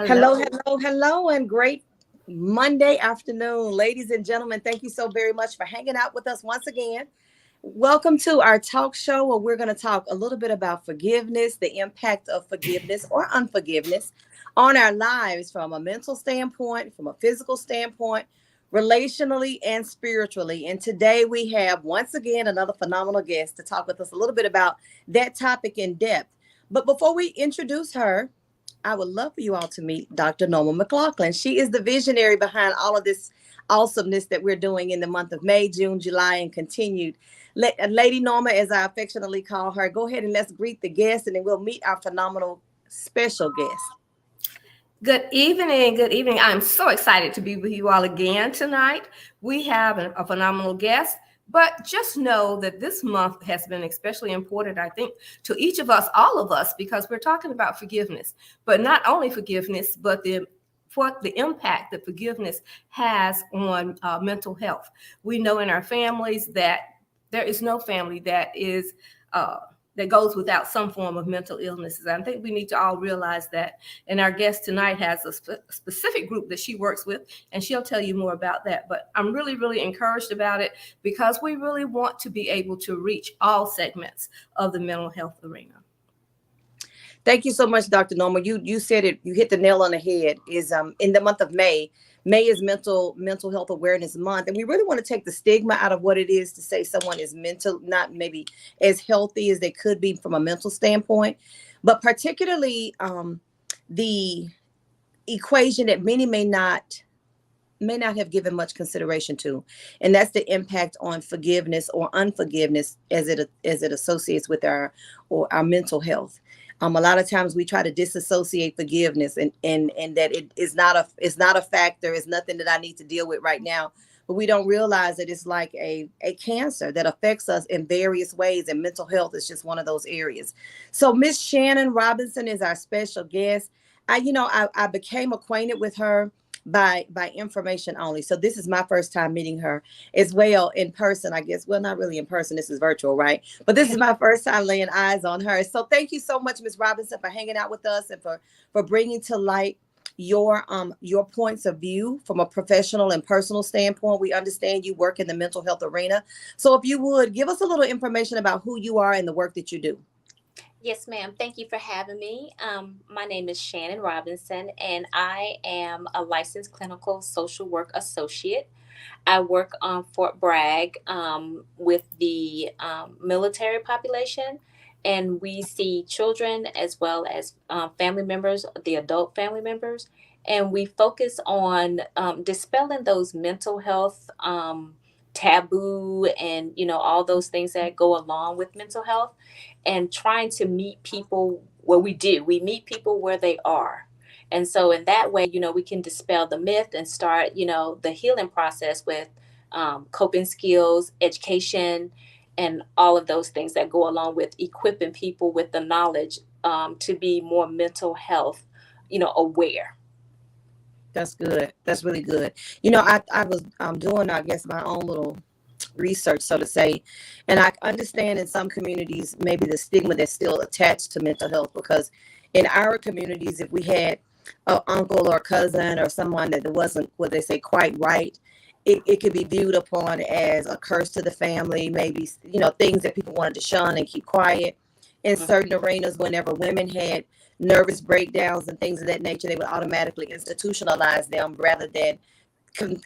Hello, Hello. hello, hello, and great Monday afternoon. Ladies and gentlemen, thank you so very much for hanging out with us once again. Welcome to our talk show where we're going to talk a little bit about forgiveness, the impact of forgiveness or unforgiveness on our lives from a mental standpoint, from a physical standpoint, relationally, and spiritually. And today we have once again another phenomenal guest to talk with us a little bit about that topic in depth. But before we introduce her, I would love for you all to meet Dr. Norma McLaughlin. She is the visionary behind all of this awesomeness that we're doing in the month of May, June, July, and continued. Lady Norma, as I affectionately call her, go ahead and let's greet the guests, and then we'll meet our phenomenal special guest. Good evening. Good evening. I'm so excited to be with you all again tonight. We have a phenomenal guest, but just know that this month has been especially important, I think, to each of us, all of us, because we're talking about forgiveness, but not only forgiveness, but what the impact that forgiveness has on mental health. We know in our families that there is no family that goes without some form of mental illnesses. I think we need to all realize that. And our guest tonight has a specific group that she works with, and she'll tell you more about that. But I'm really, really encouraged about it because we really want to be able to reach all segments of the mental health arena. Thank you so much, Dr. Norma. You said it. You hit the nail on the head. Is in the month of May. May is mental health awareness month, and we really want to take the stigma out of what it is to say someone is mental, not maybe as healthy as they could be from a mental standpoint, but particularly the equation that many may not have given much consideration to, and that's the impact on forgiveness or unforgiveness as it associates with our mental health. A lot of times we try to disassociate forgiveness and that it's not a factor. It's nothing that I need to deal with right now. But we don't realize that it's like a cancer that affects us in various ways, and mental health is just one of those areas. So Miss Chanon Robinson is our special guest. I became acquainted with her by information only. So this is my first time meeting her as well in person, I guess. Well, not really in person. This is virtual, right? But this is my first time laying eyes on her. So thank you so much, Ms. Robinson, for hanging out with us and for bringing to light your points of view from a professional and personal standpoint. We understand you work in the mental health arena. So if you would give us a little information about who you are and the work that you do. Yes, ma'am. Thank you for having me. My name is Chanon Robinson, and I am a licensed clinical social work associate. I work on Fort Bragg with the military population, and we see children as well as family members, the adult family members, and we focus on dispelling those mental health taboo and all those things that go along with mental health, and trying to meet people where we meet people where they are. And so in that way, we can dispel the myth and start, the healing process with coping skills, education, and all of those things that go along with equipping people with the knowledge to be more mental health, aware. That's good. That's really good. I was doing, I guess, my own little research, so to say, and I understand in some communities maybe the stigma that's still attached to mental health, because in our communities, if we had an uncle or cousin or someone that wasn't what they say quite right, it could be viewed upon as a curse to the family, maybe things that people wanted to shun and keep quiet. In certain arenas, whenever women had nervous breakdowns and things of that nature, they would automatically institutionalize them rather than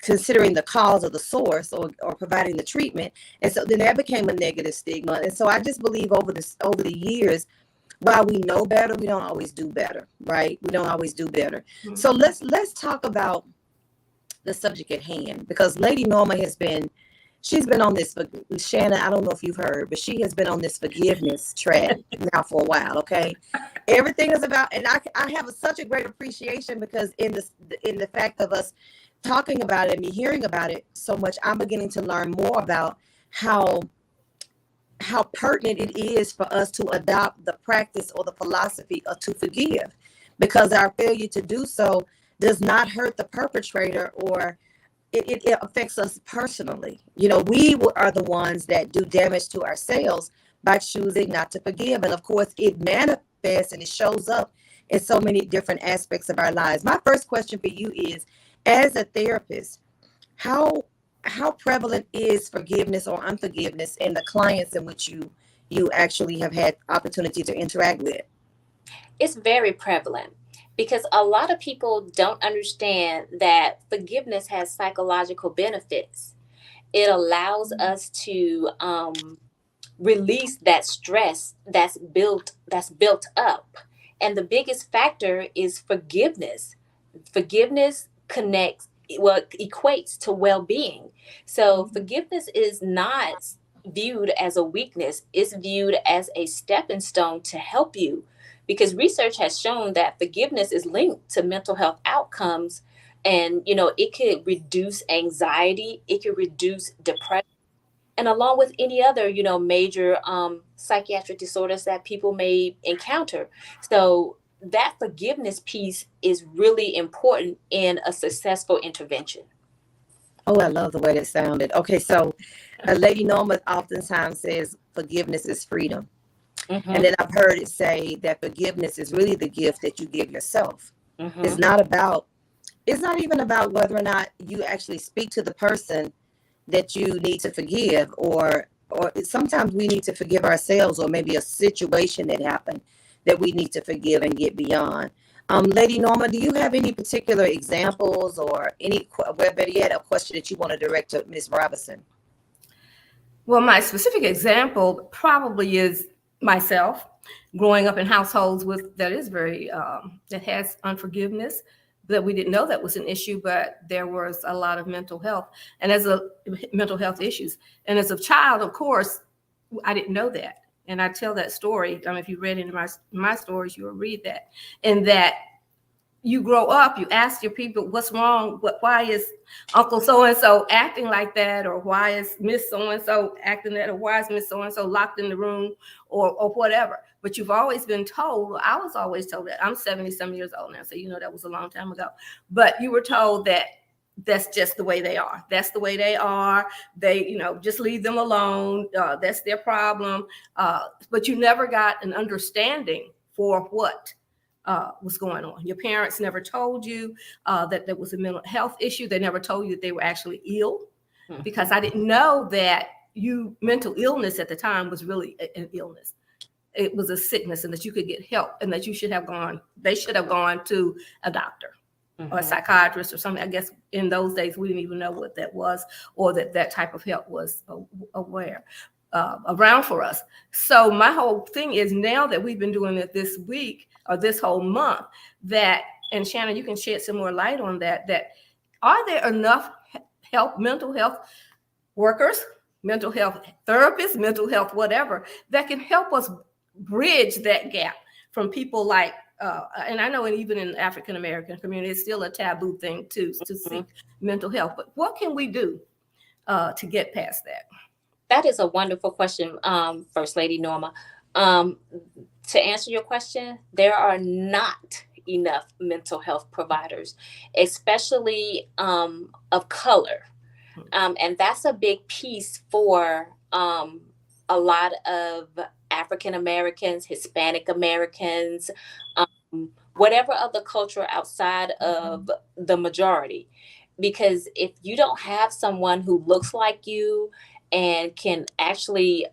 considering the cause or the source or providing the treatment. And so then that became a negative stigma. And so I just believe over the years, while we know better, we don't always do better, right? We don't always do better. Mm-hmm. So let's talk about the subject at hand, because Lady Norma she's been on this, Shannon, I don't know if you've heard, but she has been on this forgiveness track now for a while, okay? Everything is about, and I have such a great appreciation, because in the fact of us talking about it and me hearing about it so much, I'm beginning to learn more about how pertinent it is for us to adopt the practice or the philosophy of to forgive, because our failure to do so does not hurt the perpetrator, or it affects us personally. We are the ones that do damage to ourselves by choosing not to forgive. And of course, it manifests and it shows up in so many different aspects of our lives. My first question for you is, as a therapist, how prevalent is forgiveness or unforgiveness in the clients in which you actually have had opportunity to interact with? It's very prevalent because a lot of people don't understand that forgiveness has psychological benefits. It allows us to release that stress that's built up, and the biggest factor is forgiveness. Forgiveness connects, well, equates to well-being. So forgiveness is not viewed as a weakness, it's viewed as a stepping stone to help you, because research has shown that forgiveness is linked to mental health outcomes. And it could reduce anxiety, it could reduce depression, and along with any other major psychiatric disorders that people may encounter. So that forgiveness piece is really important in a successful intervention. Oh, I love the way that sounded. Okay, so Lady Norma oftentimes says forgiveness is freedom. Mm-hmm. And then I've heard it say that forgiveness is really the gift that you give yourself. Mm-hmm. It's not even about whether or not you actually speak to the person that you need to forgive, or sometimes we need to forgive ourselves, or maybe a situation that happened that we need to forgive and get beyond. Lady Norma, do you have any particular examples, or better yet, a question that you want to direct to Ms. Robinson? Well, my specific example probably is myself growing up in households that is very that has unforgiveness, that we didn't know that was an issue, but there was a lot of mental health issues. And as a child, of course, I didn't know that. And I tell that story. If you read into my stories, you will read that. And that you grow up, you ask your people, what's wrong? Why is Uncle so-and-so acting like that? Or why is Miss so-and-so acting that? Or why is Miss so-and-so locked in the room, or whatever? But you've always been told, I was always told that. I'm 70-some years old now, so that was a long time ago. But you were told that that's just the way they are. That's the way they are. They, just leave them alone. That's their problem. But you never got an understanding for what was going on. Your parents never told you that there was a mental health issue. They never told you that they were actually ill, because I didn't know that mental illness at the time was really an illness. It was a sickness, and that you could get help, and that they should have gone to a doctor or a psychiatrist or something. I guess in those days, we didn't even know what that was, or that type of help was around for us. So my whole thing is, now that we've been doing it this week or this whole month, and Shannon, you can shed some more light on that are there enough mental health workers, mental health therapists, mental health whatever, that can help us bridge that gap from people like, and I know, and even in the African American community, it's still a taboo thing to seek mental health. But what can we do to get past that? That is a wonderful question, First Lady Norma. To answer your question, there are not enough mental health providers, especially of color. And that's a big piece for a lot of African Americans, Hispanic Americans, whatever other culture outside of the majority. Because if you don't have someone who looks like you and can actually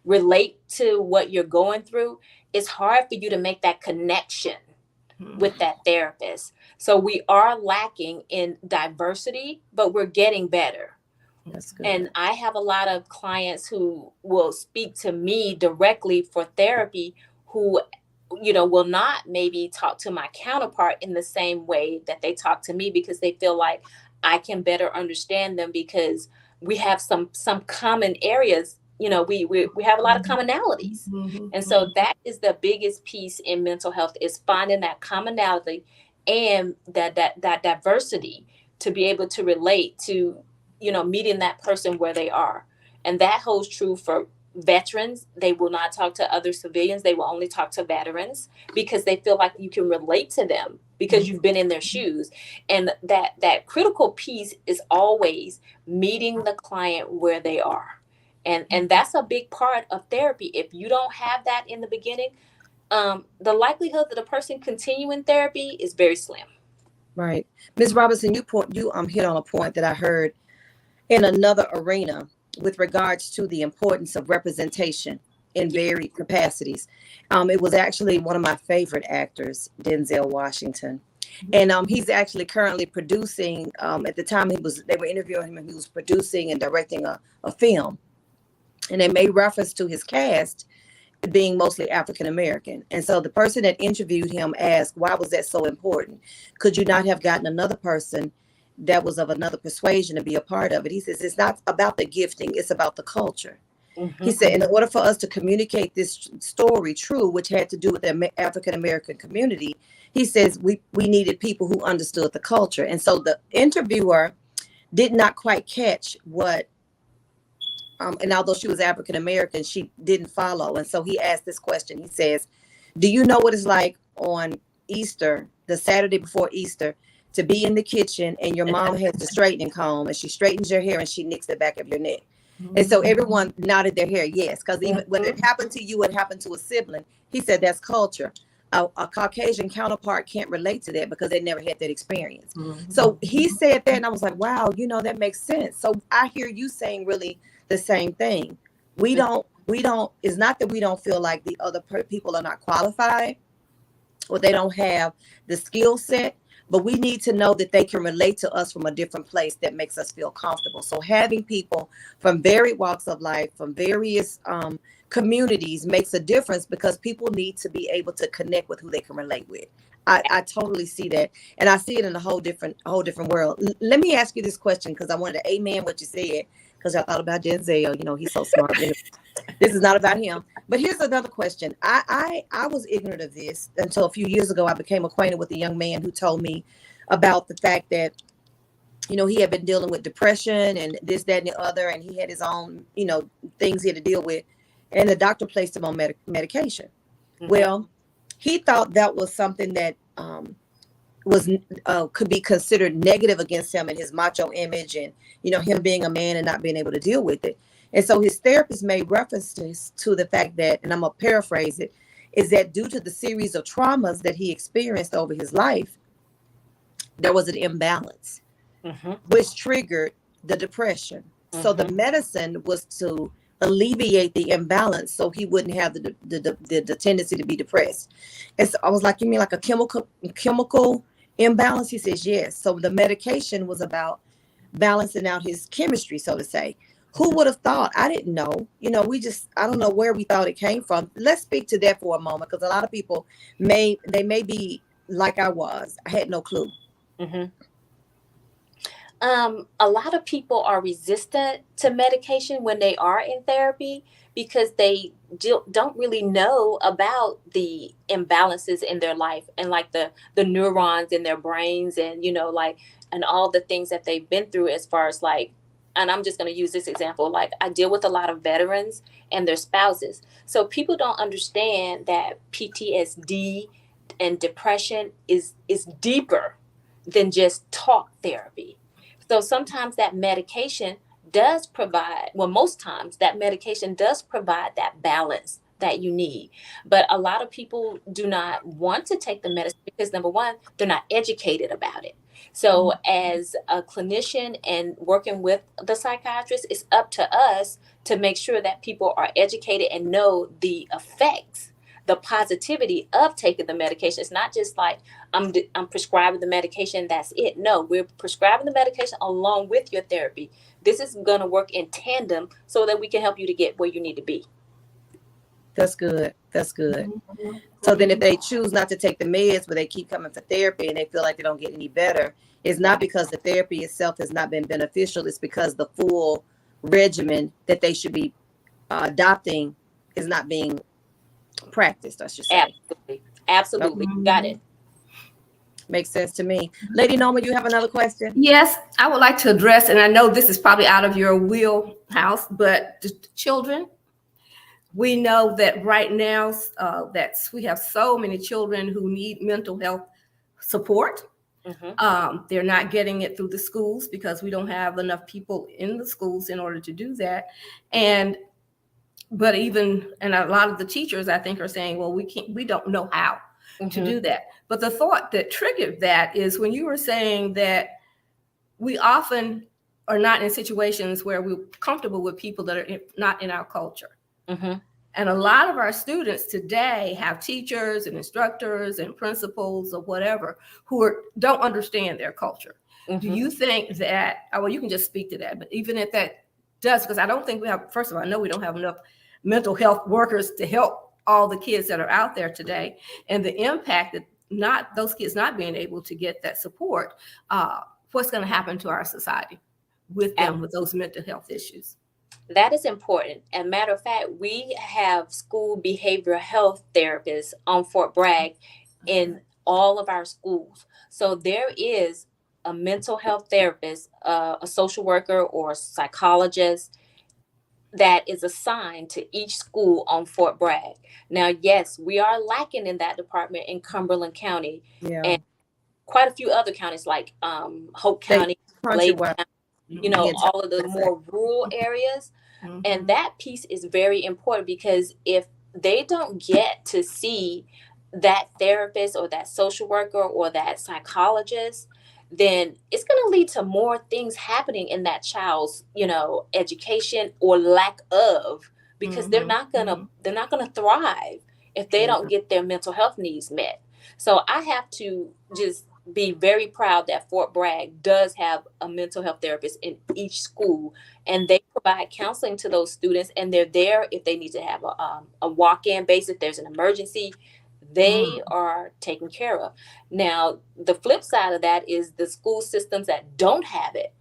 relate to what you're going through, it's hard for you to make that connection with that therapist. So we are lacking in diversity, but we're getting better. That's good. And I have a lot of clients who will speak to me directly for therapy, who will not maybe talk to my counterpart in the same way that they talk to me, because they feel like I can better understand them, because we have some common areas. We have a lot of commonalities. And so that is the biggest piece in mental health, is finding that commonality and that diversity to be able to relate to, meeting that person where they are. And that holds true for veterans. They will not talk to other civilians. They will only talk to veterans, because they feel like you can relate to them because you've been in their shoes. And that critical piece is always meeting the client where they are. And that's a big part of therapy. If you don't have that in the beginning, the likelihood that a person continuing therapy is very slim. Right. Ms. Robinson, you hit on a point that I heard in another arena with regards to the importance of representation in Yeah. varied capacities. It was actually one of my favorite actors, Denzel Washington. And he's actually currently producing, at the time they were interviewing him and he was producing and directing a film. And they made reference to his cast being mostly African American. And so the person that interviewed him asked, why was that so important? Could you not have gotten another person that was of another persuasion to be a part of it? He says, it's not about the gifting, it's about the culture. He said, in order for us to communicate this story true, which had to do with the African American community, he says we needed people who understood the culture. And so the interviewer did not quite catch what and although she was African American, she didn't follow. And so he asked this question. He says, do you know what it's like on Easter, the Saturday before Easter, to be in the kitchen and your mom has the straightening comb and she straightens your hair and she nicks the back of your neck? And so everyone nodded their hair, yes, because even when it happened to you, it happened to a sibling. He said that's culture. A Caucasian counterpart can't relate to that because they never had that experience. So he said that, and I was like, wow, that makes sense. So I hear you saying really the same thing. We don't, it's not that we don't feel like the other people are not qualified or they don't have the skill set, but we need to know that they can relate to us from a different place that makes us feel comfortable. So having people from varied walks of life, from various communities makes a difference because people need to be able to connect with who they can relate with. I totally see that. And I see it in a whole different world. Let me ask you this question because I wanted to amen what you said because I thought about Denzel. He's so smart. This is not about him. But here's another question. I was ignorant of this until a few years ago. I became acquainted with a young man who told me about the fact that, he had been dealing with depression and this, that, and the other. And he had his own, things he had to deal with. And the doctor placed him on medication. Well, he thought that was something that was could be considered negative against him and his macho image and, him being a man and not being able to deal with it. And so his therapist made references to the fact that, and I'm going to paraphrase it, is that due to the series of traumas that he experienced over his life, there was an imbalance, which triggered the depression. So the medicine was to alleviate the imbalance so he wouldn't have the tendency to be depressed. And so I was like, you mean like a chemical imbalance? He says, yes. So the medication was about balancing out his chemistry, so to say. Who would have thought? I didn't know. I don't know where we thought it came from. Let's speak to that for a moment, because a lot of people may be like I was. I had no clue. A lot of people are resistant to medication when they are in therapy because they don't really know about the imbalances in their life and like the neurons in their brains and, and all the things that they've been through as far as like, and I'm just going to use this example. Like I deal with a lot of veterans and their spouses. So people don't understand that PTSD and depression is deeper than just talk therapy. So sometimes that medication does provide, well, most times that medication does provide that balance that you need. But a lot of people do not want to take the medicine because, number one, they're not educated about it. So as a clinician and working with the psychiatrist, it's up to us to make sure that people are educated and know the effects, the positivity of taking the medication. It's not just like I'm prescribing the medication, that's it. No, we're prescribing the medication along with your therapy. This is going to work in tandem so that we can help you to get where you need to be. That's good. That's good. So then if they choose not to take the meds, but they keep coming for therapy and they feel like they don't get any better, it's not because the therapy itself has not been beneficial. It's because the full regimen that they should be adopting is not being practiced, I should say. Absolutely. Got it. Makes sense to me. Lady Norma, you have another question? Yes, I would like to address, and I know this is probably out of your wheelhouse, but the children. We know that right now that we have so many children who need mental health support. They're not getting it through the schools because we don't have enough people in the schools in order to do that. And but and a lot of the teachers, I think, are saying, well, we don't know how to do that. But the thought that triggered that is when you were saying that we often are not in situations where we're comfortable with people that are not in our culture. And a lot of our students today have teachers and instructors and principals or whatever who don't understand their culture. Do you think that, well, you can just speak to that, but even if that does, because I don't think we have, first of all, I know we don't have enough mental health workers to help all the kids that are out there today, and the impact that those kids not being able to get that support, what's going to happen to our society with them with those mental health issues? That is important. And matter of fact, we have school behavioral health therapists on Fort Bragg in all of our schools. So there is a mental health therapist, a social worker or a psychologist that is assigned to each school on Fort Bragg. Now, yes, we are lacking in that department in Cumberland County and quite a few other counties like Hope County, Lake County, all of the more rural areas. And that piece is very important, because if they don't get to see that therapist or that social worker or that psychologist, then it's going to lead to more things happening in that child's, education or lack of, because they're not going to thrive if they don't get their mental health needs met. So I have to just be very proud that Fort Bragg does have a mental health therapist in each school, and they provide counseling to those students, and they're there if they need to have a walk-in basis. If there's an emergency, they are taken care of. Now, the flip side of that is the school systems that don't have it.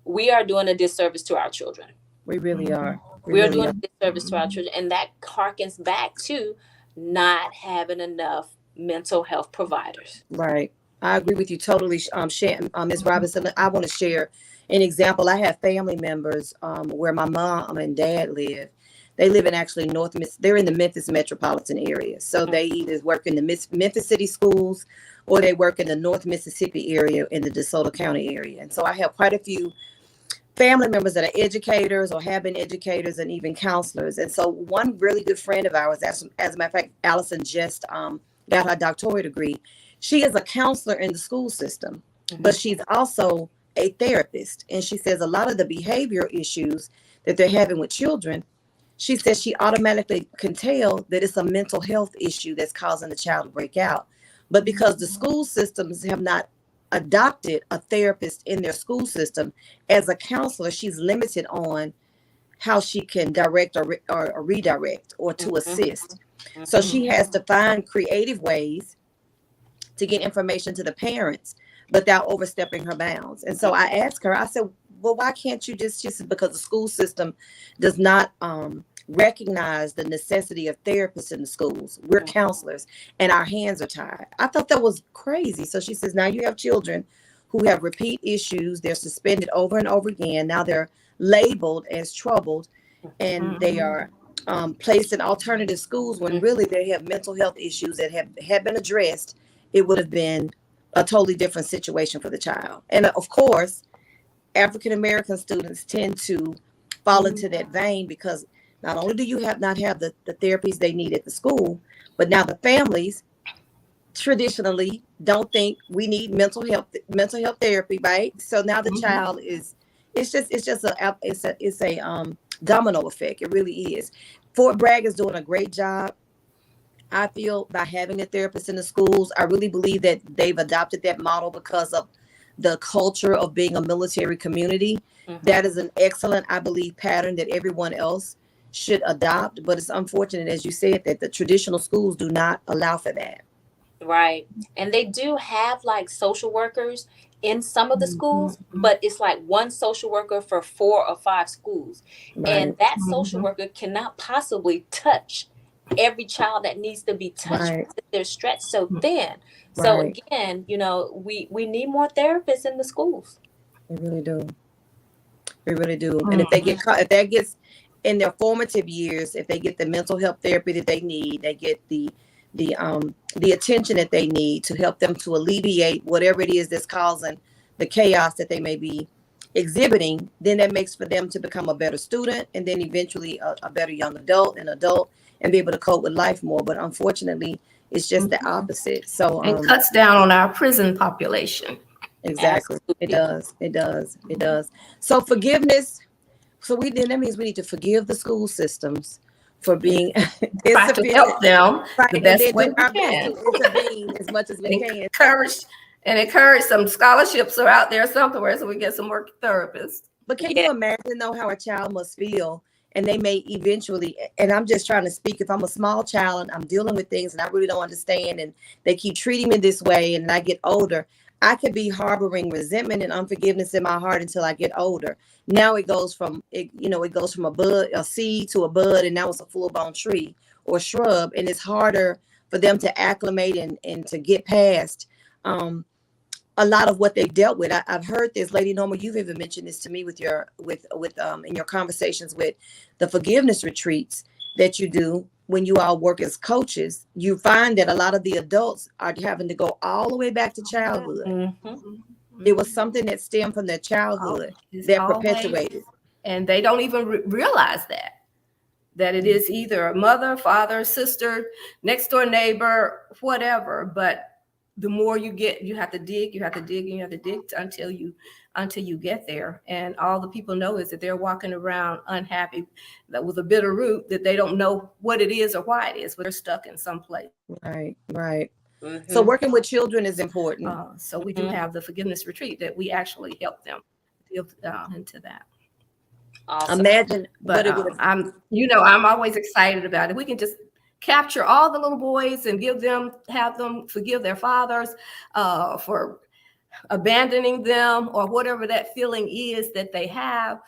We are doing a disservice to our children. We really are. We are doing a disservice to our children, and that harkens back to not having enough mental health providers. Right. I agree with you totally, Ms. Robinson. I want to share an example. I have family members where my mom and dad live. They live in actually they're in the Memphis metropolitan area. So they either work in the Memphis City schools, or they work in the North Mississippi area in the DeSoto County area. And so I have quite a few family members that are educators or have been educators and even counselors. And so one really good friend of ours, as a matter of fact, Allison just got her doctorate degree. She is a counselor in the school system, but she's also a therapist. And she says a lot of the behavior issues that they're having with children, she says she automatically can tell that it's a mental health issue that's causing the child to break out. But because the school systems have not adopted a therapist in their school system, as a counselor, she's limited on how she can direct or redirect or to assist. So she has to find creative ways to get information to the parents without overstepping her bounds. And so I asked her, I said, well, why can't you she said, because the school system does not recognize the necessity of therapists in the schools. We're counselors and our hands are tied. I thought that was crazy. So she says, now you have children who have repeat issues. They're suspended over and over again. Now they're labeled as troubled, and they are placed in alternative schools when really they have mental health issues that have been addressed. It would have been a totally different situation for the child. And of course, African-American students tend to fall into that vein, because not only do you not have the therapies they need at the school, but now the families traditionally don't think we need mental health therapy, right? So now the child it's just a domino effect. It really is. Fort Bragg is doing a great job, I feel, by having a therapist in the schools. I really believe that they've adopted that model because of the culture of being a military community. That is an excellent, I believe, pattern that everyone else should adopt. But it's unfortunate, as you said, that the traditional schools do not allow for that. Right. And they do have like social workers in some of the schools, but it's like one social worker for 4 or 5 schools. Right. And that social worker cannot possibly touch every child that needs to be touched. Right. They're stretched so thin. So again, we need more therapists in the schools. We really do. We really do. And if they get caught, if that gets in their formative years, if they get the mental health therapy that they need, they get the attention that they need to help them to alleviate whatever it is that's causing the chaos that they may be exhibiting, then that makes for them to become a better student, and then eventually a better young adult, and be able to cope with life more. But unfortunately, it's just the opposite. So And cuts down on our prison population. exactly, it does, it does. So forgiveness. So that means we need to forgive the school systems for being Try to help them right, the and best then way do our we can. best to intervene as much as we can. Encourage some scholarships are out there somewhere so we get some more therapists. But can you imagine though how a child must feel, and they may eventually, and I'm just trying to speak, if I'm a small child and I'm dealing with things and I really don't understand, and they keep treating me this way, and I get older, I could be harboring resentment and unforgiveness in my heart until I get older. Now it goes from a seed to a bud, and now it's a full-blown tree or shrub, and it's harder for them to acclimate and to get past a lot of what they've dealt with. I've heard this, Lady Norma, you've even mentioned this to me with in your conversations with the forgiveness retreats that you do when you all work as coaches. You find that a lot of the adults are having to go all the way back to childhood. Mm-hmm. It was something that stemmed from their childhood that perpetuated. And they don't even realize that it is either a mother, father, sister, next door neighbor, whatever. But the more you get, you have to dig until you get there. And all the people know is that they're walking around unhappy, that with a bitter root that they don't know what it is or why it is, but they're stuck in some place. Right. Mm-hmm. So working with children is important. So we do have the forgiveness retreat that we actually help them into that. Awesome. Imagine, but I'm always excited about it. We can just capture all the little boys and have them forgive their fathers for abandoning them, or whatever that feeling is that they have,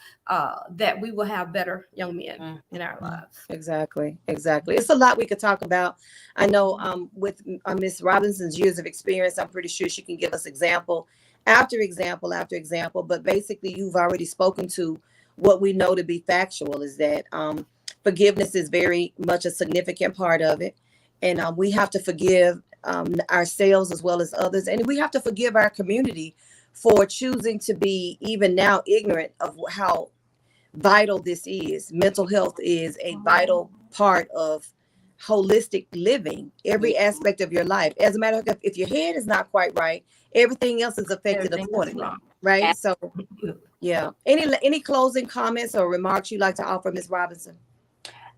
that we will have better young men in our lives. Exactly. It's a lot we could talk about. I know with Miss Robinson's years of experience, I'm pretty sure she can give us example after example after example. But basically, you've already spoken to what we know to be factual, is that forgiveness is very much a significant part of it. And we have to forgive ourselves as well as others. And we have to forgive our community for choosing to be even now ignorant of how vital this is. Mental health is a vital part of holistic living, every aspect of your life. As a matter of fact, if your head is not quite right, everything else is affected accordingly. Right? So, yeah. Any closing comments or remarks you'd like to offer, Ms. Robinson?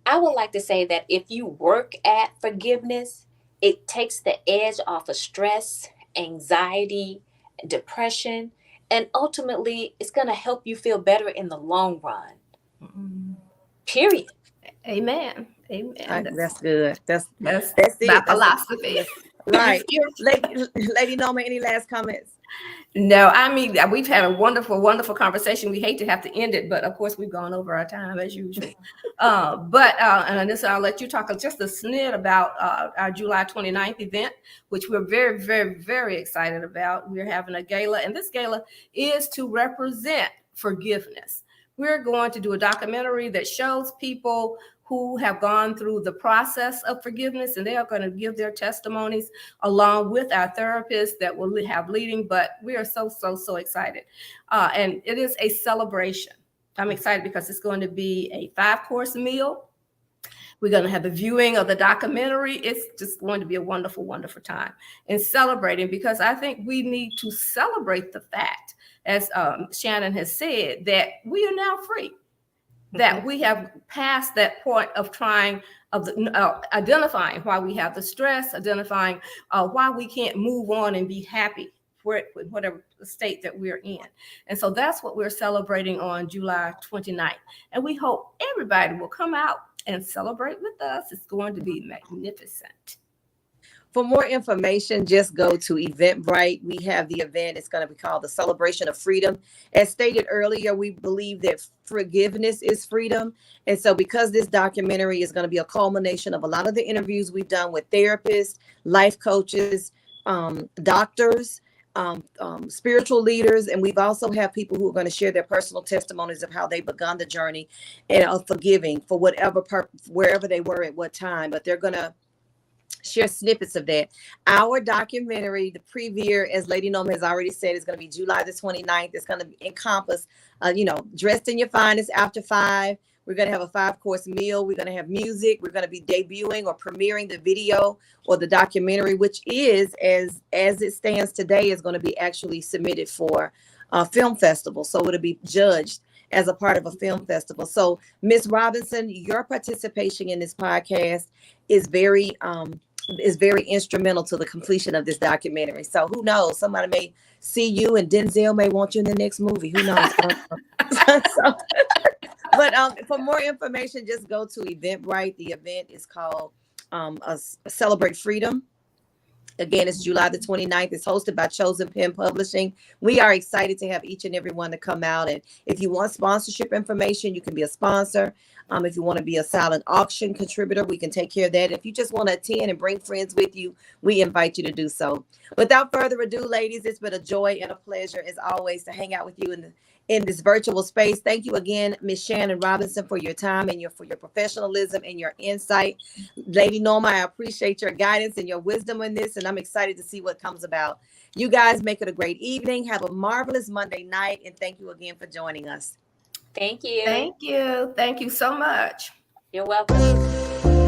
I would like to say that if you work at forgiveness, it takes the edge off of stress, anxiety, depression, and ultimately it's going to help you feel better in the long run. Period. Amen. That's good. That's it. My philosophy. Right. Lady Norma, any last comments? No, I mean, we've had a wonderful, wonderful conversation. We hate to have to end it, but of course we've gone over our time as usual. And this, I'll let you talk just a snit about our July 29th event, which we're very, very, very excited about. We're having a gala, and this gala is to represent forgiveness. We're going to do a documentary that shows people who have gone through the process of forgiveness, and they are going to give their testimonies along with our therapists that will have leading. But we are so excited. And it is a celebration. I'm excited because it's going to be a 5-course meal. We're going to have a viewing of the documentary. It's just going to be a wonderful, wonderful time in celebrating, because I think we need to celebrate the fact, as Shannon has said, that we are now free. That we have passed that point of identifying why we have the stress, identifying why we can't move on and be happy with whatever state that we're in. And so that's what we're celebrating on July 29th. And we hope everybody will come out and celebrate with us. It's going to be magnificent. For more information, just go to Eventbrite. We have the event. It's going to be called the Celebration of Freedom. As stated earlier, we believe that forgiveness is freedom. And so because this documentary is going to be a culmination of a lot of the interviews we've done with therapists, life coaches, doctors, spiritual leaders, and we've also have people who are going to share their personal testimonies of how they begun the journey and of forgiving for whatever purpose, wherever they were at what time. But they're going to share snippets of that. Our documentary, the premiere, as Lady Norma has already said, is going to be July the 29th. It's going to encompass, dressed in your finest after 5. We're going to have a 5-course meal. We're going to have music. We're going to be debuting or premiering the video or the documentary, which is, as it stands today, is going to be actually submitted for a film festival. So it'll be judged as a part of a film festival. So Miss Robinson, your participation in this podcast is very instrumental to the completion of this documentary. So who knows? Somebody may see you and Denzel may want you in the next movie. Who knows? But for more information, just go to Eventbrite. The event is called Celebrate Freedom. Again, it's July the 29th. It's hosted by Chosen Pen Publishing. We are excited to have each and every one to come out. And if you want sponsorship information, you can be a sponsor. If you want to be a silent auction contributor, we can take care of that. If you just want to attend and bring friends with you, we invite you to do so. Without further ado, ladies, it's been a joy and a pleasure, as always, to hang out with you in this virtual space. Thank you again, Ms. Chanon Robinson, for your time and for your professionalism and your insight. Lady Norma, I appreciate your guidance and your wisdom in this, and I'm excited to see what comes about. You guys make it a great evening. Have a marvelous Monday night, and thank you again for joining us. Thank you. Thank you. Thank you so much. You're welcome.